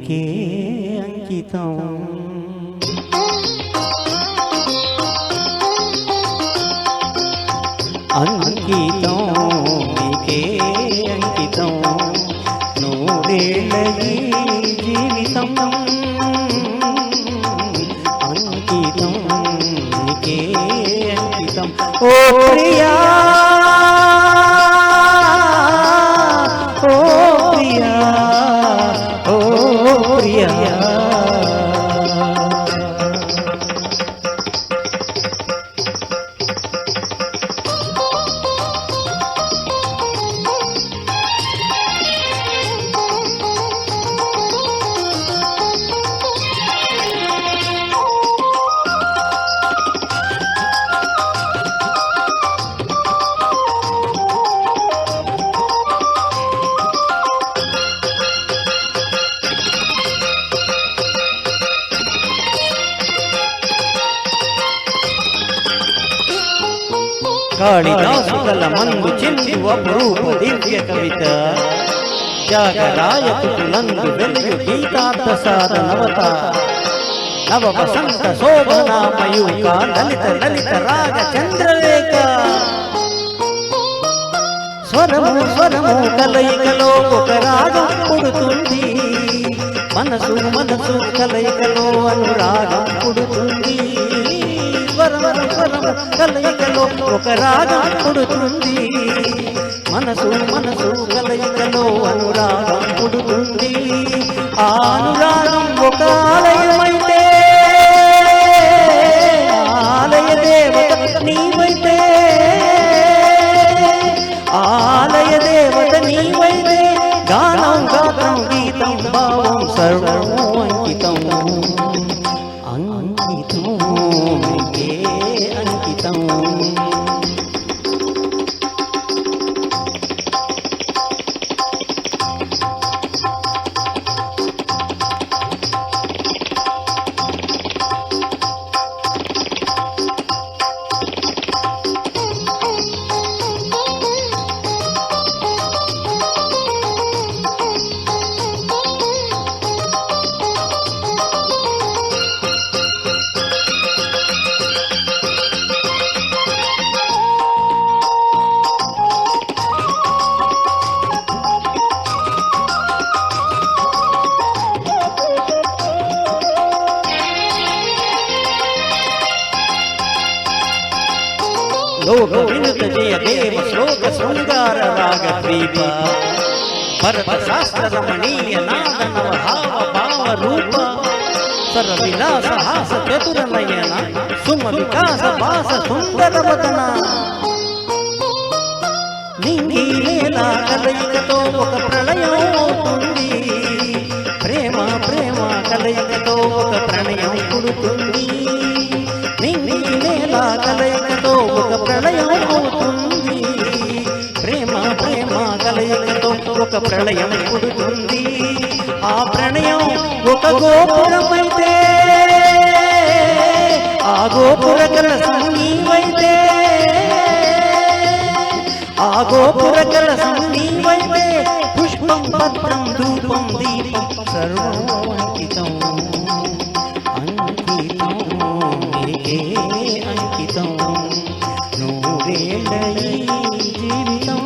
నీకే అంకితం. అంకితం నీకే అంకితం, నూరేళ్ళ ఈ జీవితం. అంకితం నీకే అంకితం. ఓ ప్రియా ఓ ప్రియా ఓ ప్రియా. కాళిదాసు కల మందు చెంది అపురూప దివ్య కవిత, త్యాగరాయకులందు వెలుగు గీతార్థ సాధనవత. నవ వసంత శోభన మయూక లలిత లలిత రాగ చంద్రలేఖ. స్వరము స్వరము కలయికలో ఒక రాగం పుడుతుంది, మనసు మనసు కలయికలో అనురాగం పుడుతుంది. స్వరము స్వరము కలయికలో ఒక రాగం పుడుతుంది, మనసు మనసు కలయికలో అనురాగం పుడుతుంది. ఆ అనురాగం ఒక ఆలయమైతే, ఆలయ దేవత నీవైతే, ఆలయ దేవత నీవైతే, గానం గాత్రం గీతం భావం సర్వం అంకితం. అంకితం నీకే అంకితం. లోక వినుత జయ దేవ శ్లోక శృంగార రాగ ద్వీప, భరత శాస్త్ర రమణీయ నాద నవ భావ భావ రూప. సర విలాస హాస చతుర నయన సుమ వికాస భాస సుందర వదన. నింగి నేల కలయికతో ఒక ప్రళయం అవుతుంది, ప్రేమ ప్రేమ కలయికతో ఒక ప్రణయం పుడుతుంది. నింగి నేల కలయికతో ఒక ప్రళయం అవుతుంది, ప్రేమ ప్రేమ కలయికతో ఒక ప్రళయం పుడుతుంది. ఆ ప్రణయం ఒక గోపురమైతే, ఆ గోపుర కలశం నీవైతే, ఆ గోపుర కలశం నీవైతే, పుష్పం పత్రం ధూపం దీపం సర్వం అంకితం. అంకితం నీకే అంకితం, నూరేళ్ళ ఈ జీవితం.